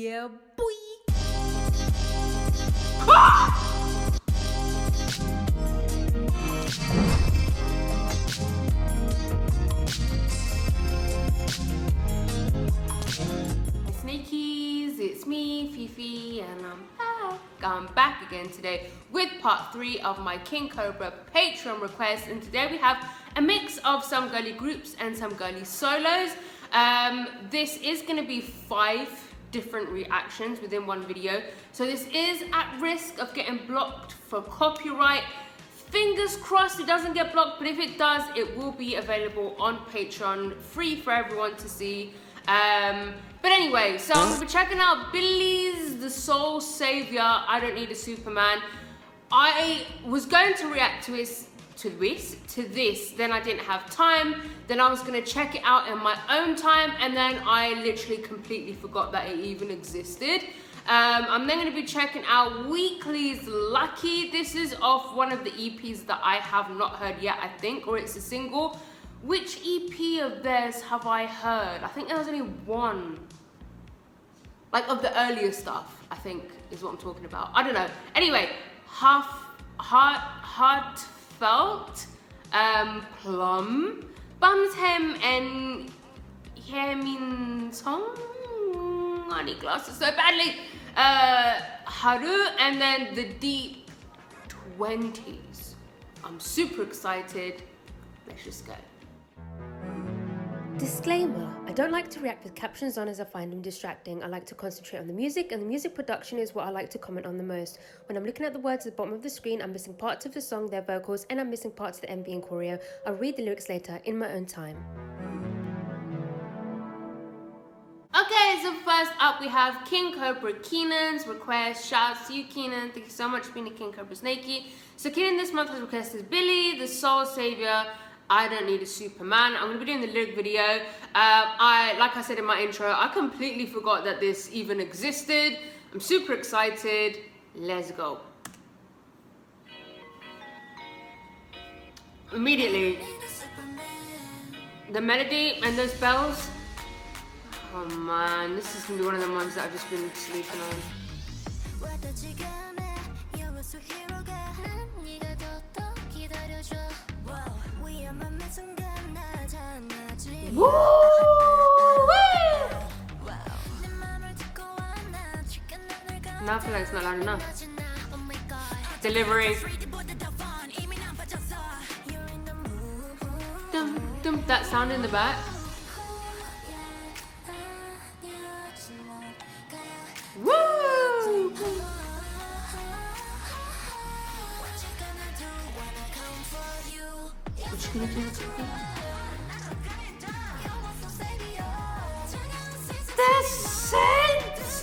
Yeah, boy. Sneakies, it's me, Fifi, and I'm back again today with part 3 of my King Cobra Patreon request. And today we have a mix of some girly groups and some girly solos. This is going to be 5 different reactions within one video, so this is at risk of getting blocked for copyright. Fingers crossed it doesn't get blocked, but if it does, it will be available on Patreon, free for everyone to see. But anyway, so I'm gonna be checking out Billie's The Soul Savior, I Don't Need a Superman. I was going to react to this, then I didn't have time. Then I was gonna check it out in my own time, and then I literally completely forgot that it even existed. I'm then gonna be checking out Weeekly's Lucky. This is off one of the EPs that I have not heard yet, I think, or it's a single. Which EP of theirs have I heard? I think there was only one. Like of the earlier stuff, I think, is what I'm talking about. I don't know. Anyway, Heartfelt, Pluhmm, BAMSEM, and hyeminsong. I need glasses so badly. HAREU, and then The Deep 20s. I'm super excited. Let's just go. Disclaimer, I don't like to react with captions on as I find them distracting. I like to concentrate on the music, and the music production is what I like to comment on the most. When I'm looking at the words at the bottom of the screen, I'm missing parts of the song, their vocals, and I'm missing parts of the MV and choreo. I'll read the lyrics later in my own time. Okay, so first up we have King Cobra Keenan's request. Shout out to you, Keenan. Thank you so much for being a King Cobra Snakey. So Keenan this month has requested Billie, The Soul Savior, I Don't Need a Superman. I'm gonna be doing the lyric video. Like I said in my intro, I completely forgot that this even existed. I'm super excited. Let's go. Immediately, the melody and those bells. Oh man, this is gonna be one of the ones that I've just been sleeping on. Woo! Now I feel like it's not loud enough. Delivery. Dum, dum, that sound in the back. Woo! What you gonna do? The sense.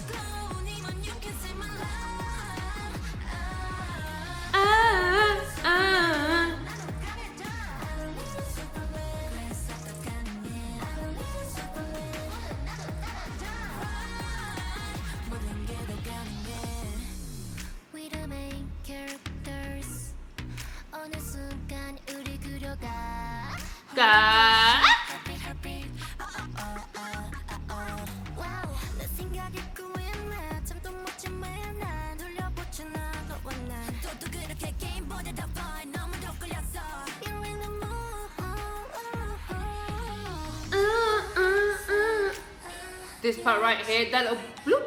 This part right here, that little bloop.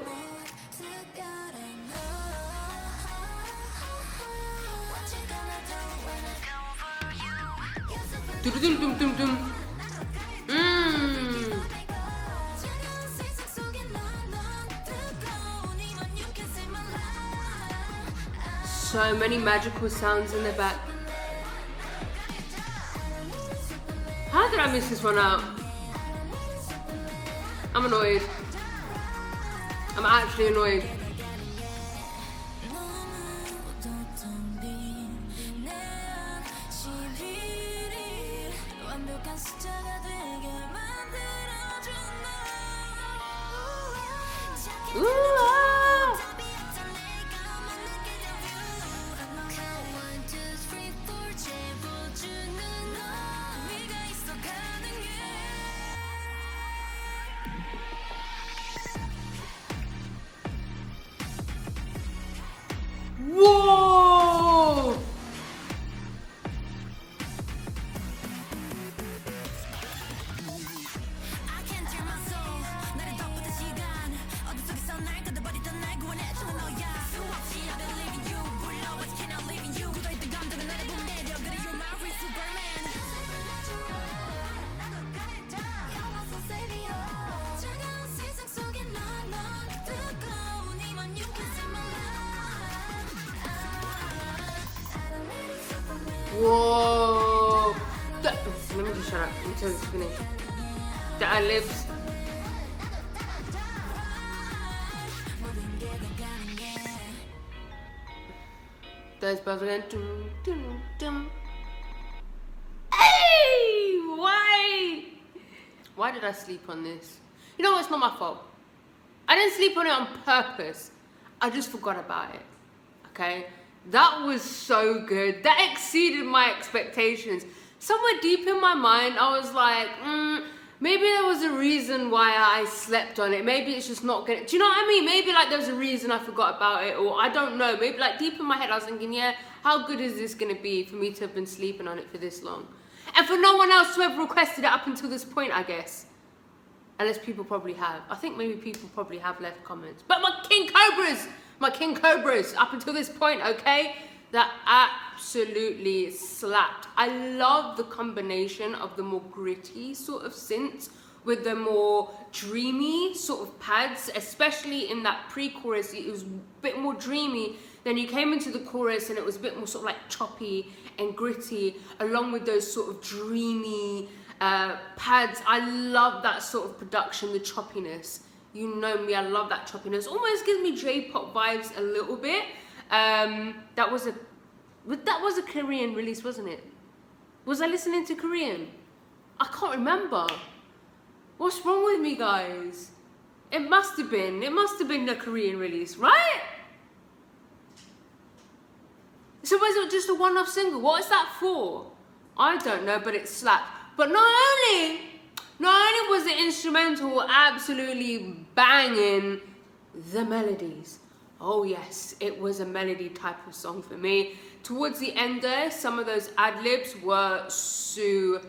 So many magical sounds in the back. How did I miss this one out? I'm annoyed. I'm actually annoyed. Whoa. Let me just shut up until it's finished. The ad-libs. Those bells again. Dum, dum, dum. Hey! Why did I sleep on this? You know what? It's not my fault. I didn't sleep on it on purpose. I just forgot about it. Okay? That was so good. That exceeded my expectations. Somewhere deep in my mind, I was like, maybe there was a reason why I slept on it. Maybe it's just not good. Do you know what I mean? Maybe like there was a reason I forgot about it, or I don't know. Maybe like deep in my head, I was thinking, yeah, how good is this gonna be for me to have been sleeping on it for this long? And for no one else to have requested it up until this point, I guess. Unless people probably have. I think maybe people probably have left comments. But my King Cobras, up until this point, okay? That absolutely slapped. I love the combination of the more gritty sort of synths with the more dreamy sort of pads, especially in that pre-chorus. It was a bit more dreamy. Then you came into the chorus and it was a bit more sort of like choppy and gritty, along with those sort of dreamy pads. I love that sort of production, the choppiness. You know me, I love that choppiness. Almost gives me J-pop vibes a little bit. That was a Korean release, wasn't it? Was I listening to Korean? I can't remember. What's wrong with me, guys? It must have been the Korean release, right? So was it just a one-off single? What is that for? I don't know, but it slapped. But not only was the instrumental absolutely banging, the melodies. Oh yes, it was a melody type of song for me. Towards the end there, some of those ad-libs were superb.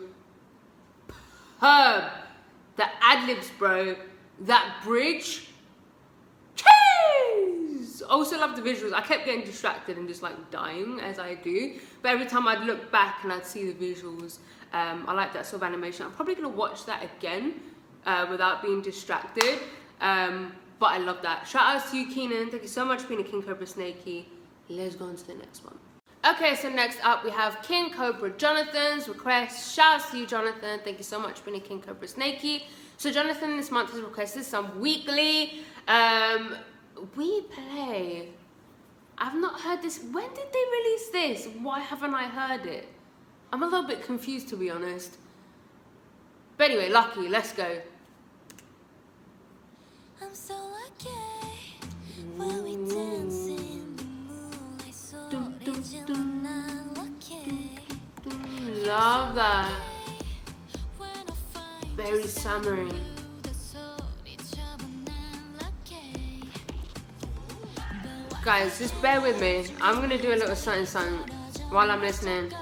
The ad-libs, bro. That bridge. Cheese! Also love the visuals. I kept getting distracted and just like dying as I do. But every time I'd look back and I'd see the visuals, I like that sort of animation. I'm probably gonna watch that again without being distracted. But I love that. Shout out to you, Keenan. Thank you so much for being a King Cobra Snakey. Let's go on to the next one. Okay, so next up we have King Cobra Jonathan's request. Shout out to you, Jonathan. Thank you so much for being a King Cobra Snakey. So Jonathan this month has requested some Weeekly. We Play. I've not heard this. When did they release this? Why haven't I heard it? I'm a little bit confused, to be honest. But anyway, Lucky, let's go. I'm so lucky when we dance in the moonlight, so original, lucky. Love that. Very summery. Guys, just bear with me. I'm gonna do a little something while I'm listening.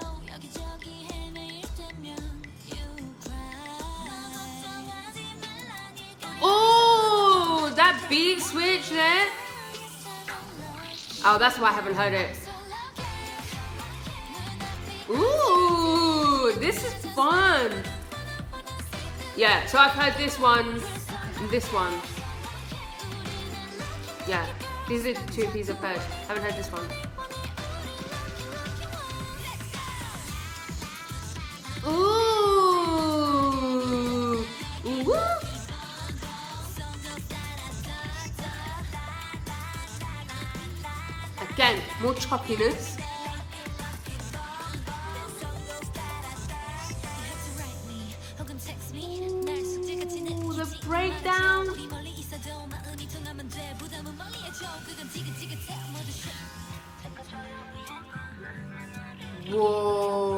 Oh, that beat switch there. Oh, that's why I haven't heard it. Ooh, this is fun. Yeah, so I've heard this one and this one. Yeah, these are the two pieces I've heard. Haven't heard this one. Ooh. Ooh. Again, more choppiness. Ooh, the breakdown. Whoa.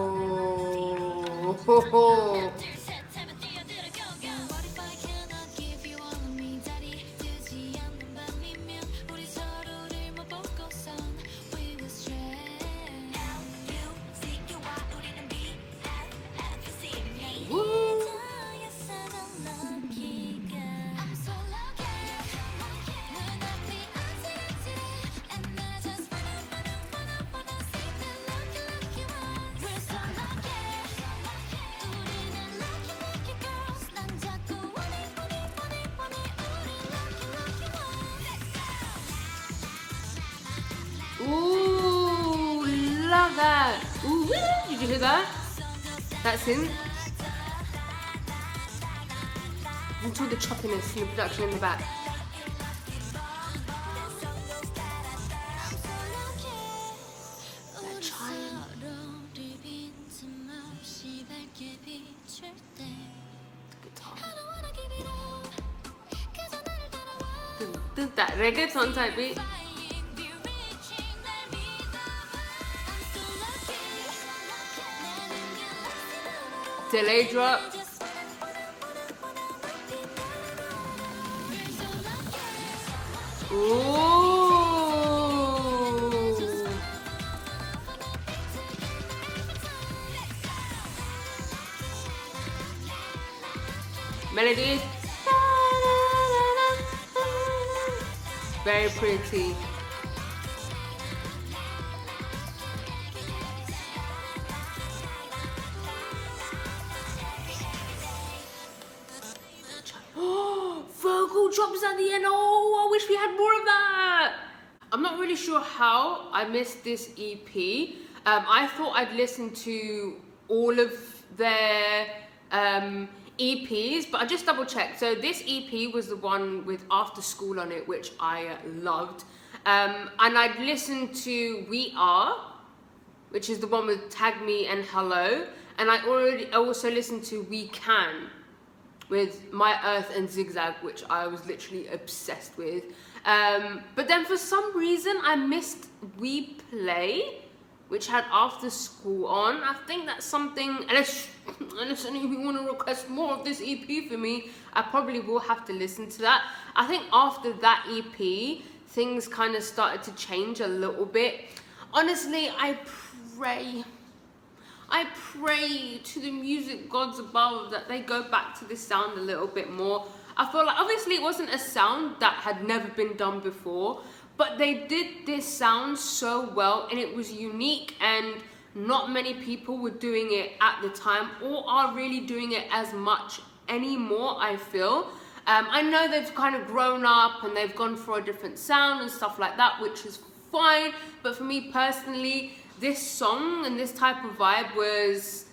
love that. Ooh, did you hear that? That's him. Until the choppiness and the production in the back. That chime. Guitar. That reggaeton type beat. Delay drop. Ooh. Melody. Very pretty. Vocal drops at the end. Oh, I wish we had more of that. I'm not really sure how I missed this EP. I thought I'd listen to all of their EPs, but I just double checked. So this EP was the one with After School on it, which I loved. And I'd listened to We Are, which is the one with Tag Me and Hello. And I also listened to We Can with My Earth and Zigzag, which I was literally obsessed with. But then for some reason I missed We Play, which had After School on. I think that's something, unless any of you want to request more of this EP for me, I probably will have to listen to that. I think after that EP, things kind of started to change a little bit. Honestly, I pray to the music gods above that they go back to this sound a little bit more. I feel like obviously it wasn't a sound that had never been done before, but they did this sound so well and it was unique, and not many people were doing it at the time or are really doing it as much anymore, I feel. I know they've kind of grown up and they've gone for a different sound and stuff like that, which is fine, but for me personally, this song and this type of vibe was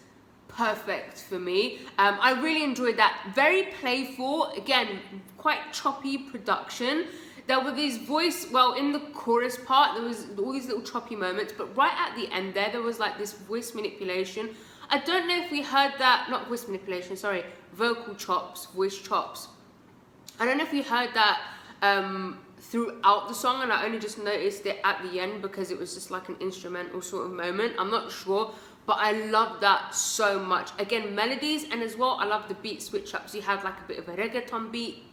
perfect for me. I really enjoyed that. Very playful, again, quite choppy production. There were these in the chorus part, there was all these little choppy moments, but right at the end there was like this voice manipulation. I don't know if we heard that, not voice manipulation, sorry, vocal chops, voice chops. I don't know if we heard that throughout the song, and I only just noticed it at the end because it was just like an instrumental sort of moment. I'm not sure, but I love that so much. Again, melodies, and as well, I love the beat switch ups. You had like a bit of a reggaeton beat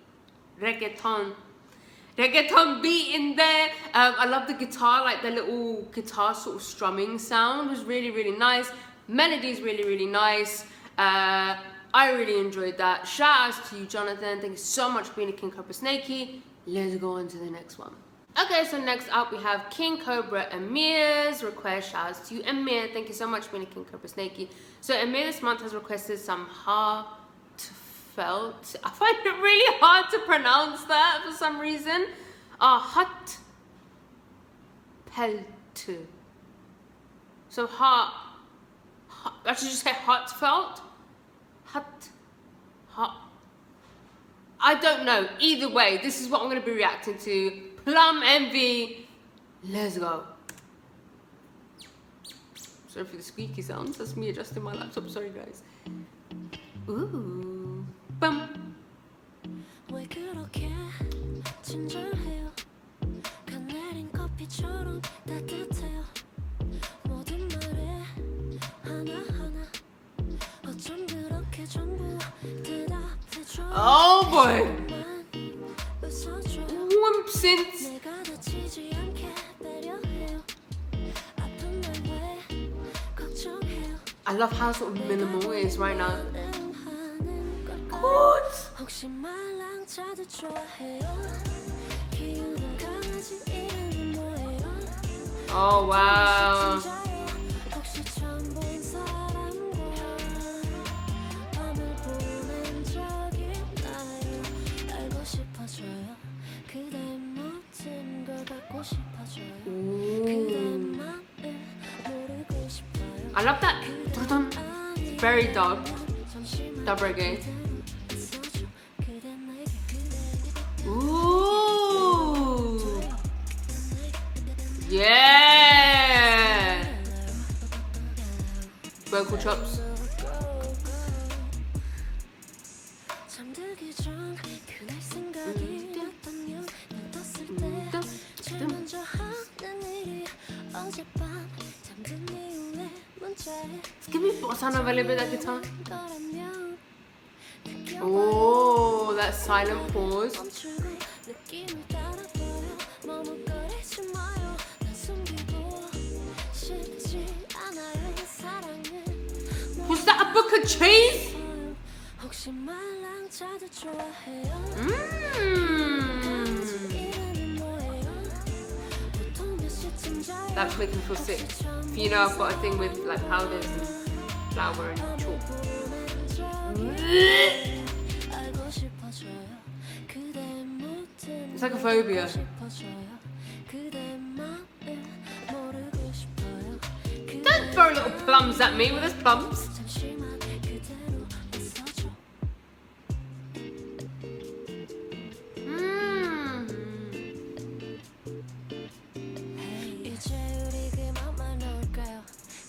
in there. I love the guitar, like the little guitar sort of strumming sound was really, really nice. Melody's really, really nice. I really enjoyed that. Shout outs to you, Jonathan. Thank you so much for being a King Cobra Snakey. Let's go on to the next one. Okay, so next up we have King Cobra Amir's request. Shout outs to you, Amir. Thank you so much for being a King Cobra Snakey. So Amir this month has requested some HAREU. I find it really hard to pronounce that for some reason. HAREU. So I should just say heartfelt. I don't know. Either way, this is what I'm going to be reacting to. Pluhmm MV. Let's go. Sorry for the squeaky sounds. That's me adjusting my laptop. Sorry, guys. Ooh. Bum. Oh boy! Since I love how sort of minimal it is right now. What? Oh wow. I love that. Very dub reggae. Ooh, yeah. Vocal chops. Give me bossa nova a little bit, that guitar. Oh, that silent pause. Was that a book of cheese? That's making me feel sick. You know, I've got a thing with like powders and flour and chalk. It's like a phobia. Don't throw little plums at me with those plums.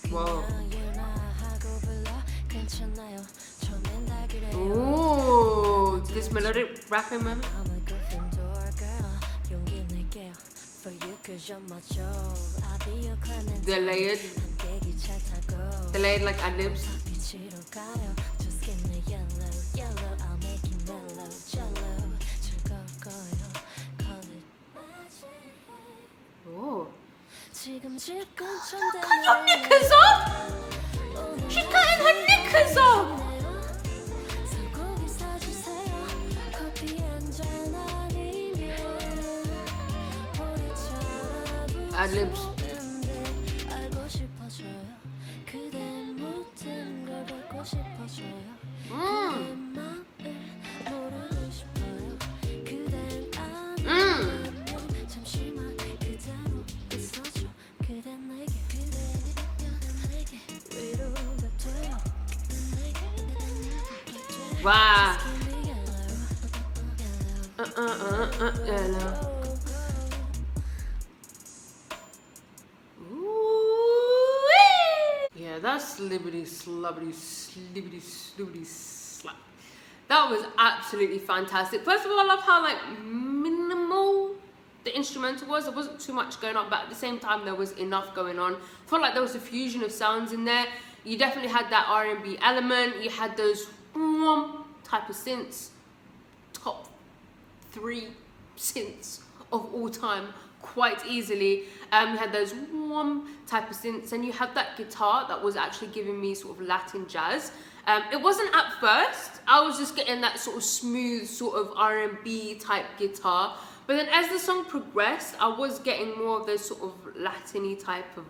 Whoa. Ooh, this melodic rapping moment. Delayed like ad-libs. Oh. Cut your knickers off! She's cutting her knickers off! Ad-libs. Wow. Yeah, that's slibbity slubbity slibbity slubbity slap. That was absolutely fantastic. First of all, I love how like minimal the instrumental was. There wasn't too much going on, but at the same time there was enough going on. I felt like there was a fusion of sounds in there. You definitely had that R&B element. You had those type of synths, top 3 synths of all time quite easily. You had those type of synths, and you had that guitar that was actually giving me sort of Latin jazz. It wasn't at first. I was just getting that sort of smooth sort of R&B type guitar, but then as the song progressed, I was getting more of those sort of Latin-y type of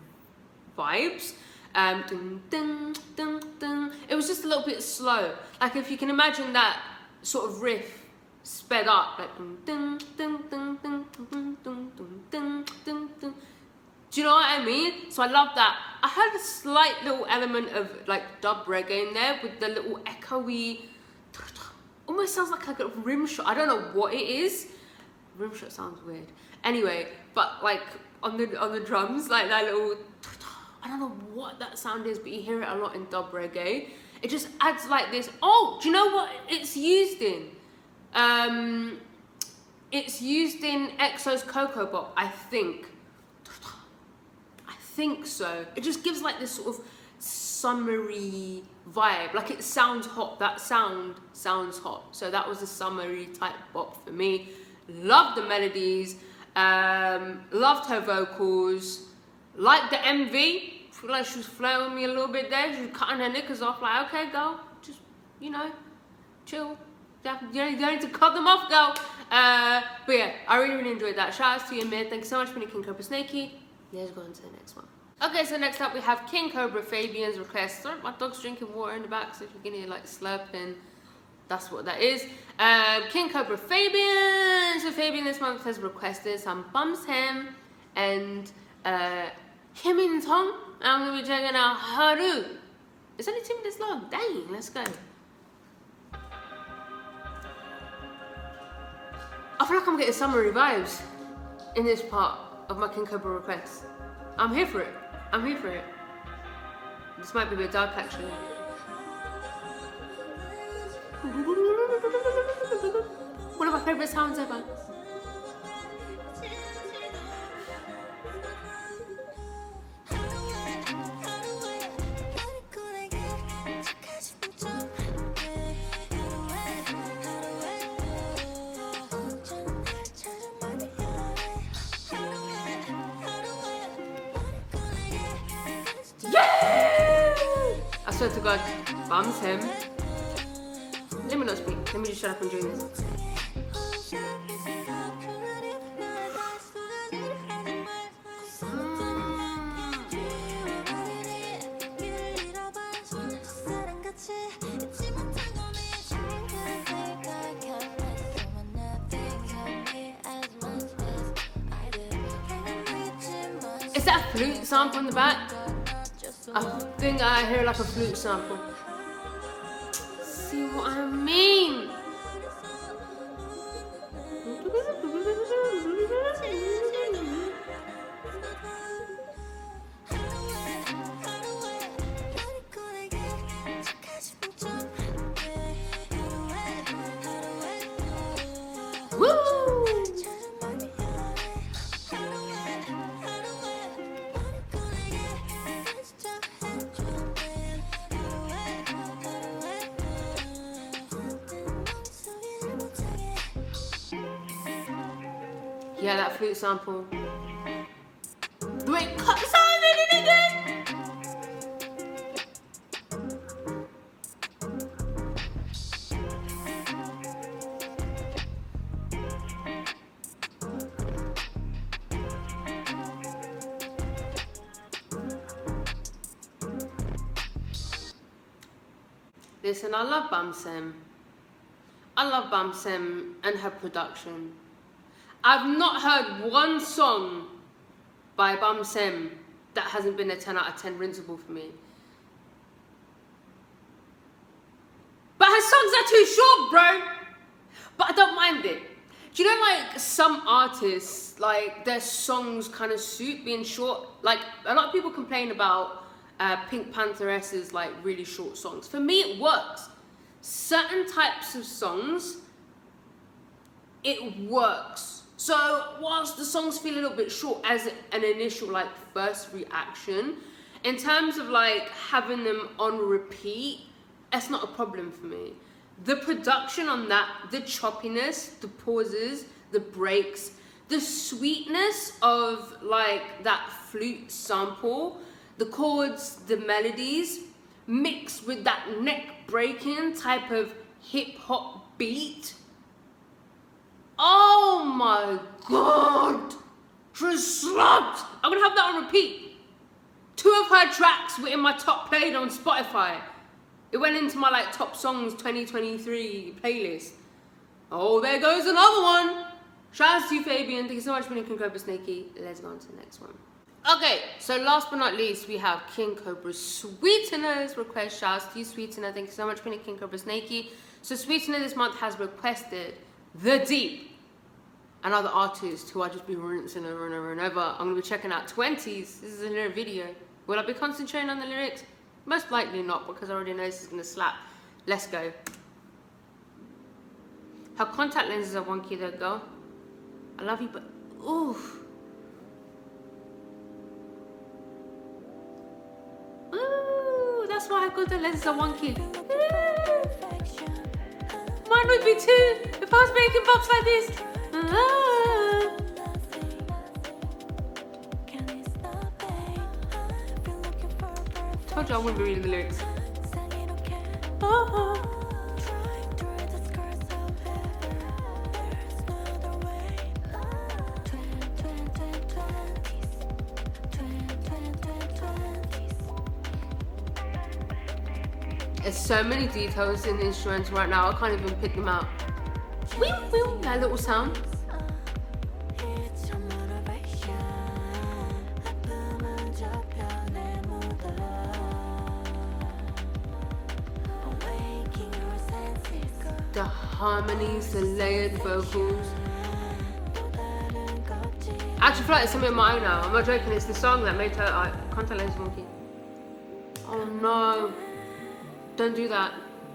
vibes. Dun, dun, dun, dun. It was just a little bit slow. Like if you can imagine that sort of riff sped up, like dun, dun, dun, dun, dun, dun, dun, dun, dun, dun. Do you know what I mean? So I love that. I had a slight little element of like dub reggae in there with the little echoey, almost sounds like a rim shot. I don't know what it is. Rim shot sounds weird. Anyway, but like on the drums, like that little, I don't know what that sound is, but you hear it a lot in dub reggae. It just adds like this. Oh, do you know what it's used in? It's used in EXO's Coco Bop, I think. I think so. It just gives like this sort of summery vibe. Like it sounds hot. That sound sounds hot. So that was a summery type bop for me. Loved the melodies. Loved her vocals. Liked the MV. Feel like she was flirting with me a little bit there. She was cutting her knickers off. Like, okay, girl, just, you know, chill. You don't need to cut them off, girl. But yeah, I really enjoyed that. Shout outs to you, Amir. Thank you so much for the King Cobra Snakey. Let's go on to the next one. Okay, so next up we have King Cobra Fabian's request. Sorry, my dog's drinking water in the back, so if you can hear like slurping, that's what that is. King Cobra Fabian. So Fabian this month has requested some BAMSEM and hyeminsong. and I'm gonna be checking out HAREU. It's only 2 minutes long. Dang, let's go. I feel like I'm getting summery vibes in this part of my King Cobra request. I'm here for it. I'm here for it. This might be a bit dark actually. One of my favourite sounds ever. I swear to God, BAMSEM. Let me not speak. Let me just shut up and join this. Is that a flute sample in the back? I think I hear like a flute sample. See what I mean? Woo! Yeah, that flute sample. Wait, cut the sound in it again! Listen, I love BAMSEM. I love BAMSEM and her production. I've not heard one song by BAMSEM that hasn't been a 10 out of 10 rinsable for me. But her songs are too short, bro. But I don't mind it. Do you know, like, some artists, like, their songs kind of suit being short? Like, a lot of people complain about Pink Pantheress's, like, really short songs. For me, it works. Certain types of songs, it works. So whilst the songs feel a little bit short as an initial like first reaction, in terms of like having them on repeat, that's not a problem for me. The production on that, the choppiness, the pauses, the breaks, the sweetness of like that flute sample, the chords, the melodies, mixed with that neck breaking type of hip hop beat. Oh my God, just slapped. I'm gonna have that on repeat. 2 of her tracks were in my top played on Spotify. It went into my like top songs 2023 playlist. Oh, there goes another one. Shout out to you, Fabian. Thank you so much for being King Cobra Snakey. Let's go on to the next one. Okay, so last but not least, we have King Cobra Sweetener's request. Shout out to you, Sweetener. Thank you so much for being King Cobra Snakey. So Sweetener this month has requested The Deep. Another artist who I just be rinsing over and over and over. I'm gonna be checking out 20s. This is a lyric video. Will I be concentrating on the lyrics? Most likely not, because I already know this is gonna slap. Let's go. Her contact lenses are wonky though, girl. I love you, but oof. Ooh, that's why her contact lenses are wonky. Mine would be too if I was making bops like this. Told you I wouldn't be reading the lyrics. There's so many details in the instruments right now, I can't even pick them out. Wee, wee, that little sound. The harmonies, the layered vocals. I actually feel like it's something of my own now. I'm not joking, it's the song that made her contact lens monkey. Oh no. Don't do that.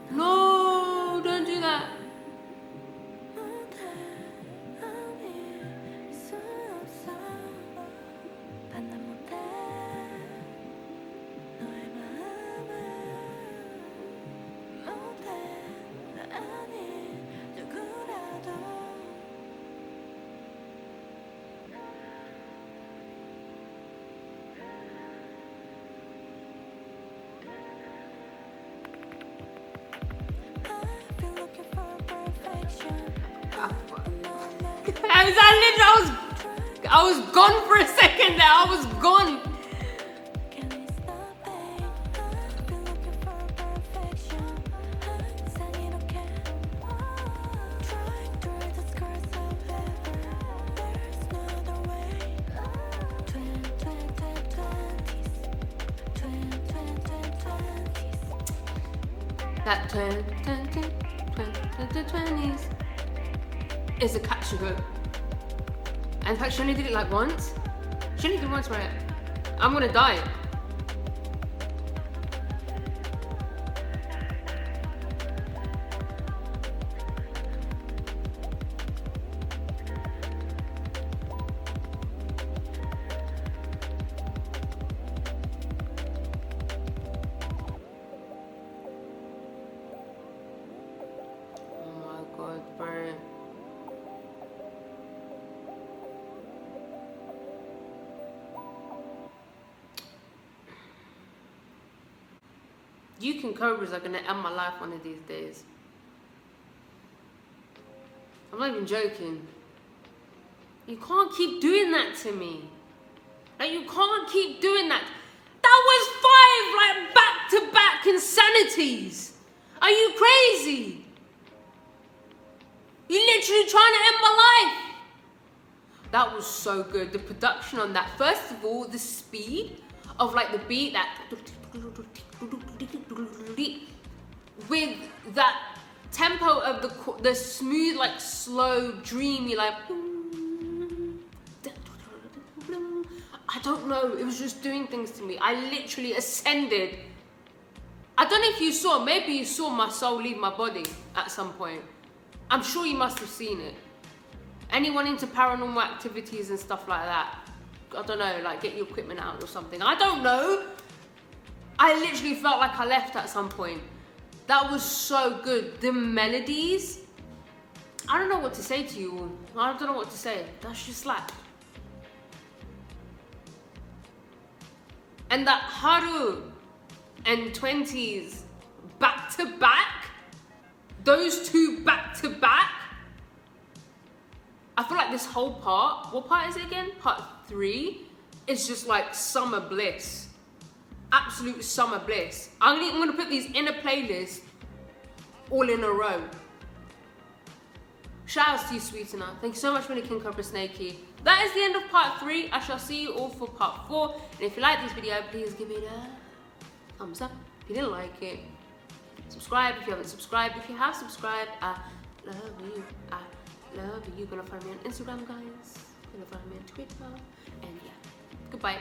No, don't do that. I was gone for a second there. I was gone. That 20s is a catchy hook. And in fact, she only did it like once. She only did it once, right? I'm gonna die. Oh my god, bro. You King Cobras are gonna end my life one of these days. I'm not even joking. You can't keep doing that to me. Like, you can't keep doing that. That was 5 like back-to-back insanities. Are you crazy? You're literally trying to end my life. That was so good. The production on that. First of all, the speed of like the beat, that with that tempo of the smooth, like slow, dreamy, like I don't know, it was just doing things to me. I literally ascended. I don't know if you saw, maybe you saw my soul leave my body at some point. I'm sure you must have seen it. Anyone into paranormal activities and stuff like that, I don't know, like get your equipment out or something. I don't know. I literally felt like I left at some point. That was so good. The melodies, I don't know what to say to you all. I don't know what to say. That's just like. And that HAREU and 20s back to back, those two back to back. I feel like this whole part, what part is it again? Part 3 is just like summer bliss. Absolute summer bliss. I'm gonna put these in a playlist all in a row. Shout outs to you, Sweetener. Thank you so much for the King Cobra Snakey. That is the end of part 3. I shall see you all for part 4. And if you like this video, please give it a thumbs up. If you didn't like it, subscribe if you haven't subscribed. If you have subscribed, I love you. I love you. You're gonna find me on Instagram, guys. You're gonna find me on Twitter. And yeah, goodbye.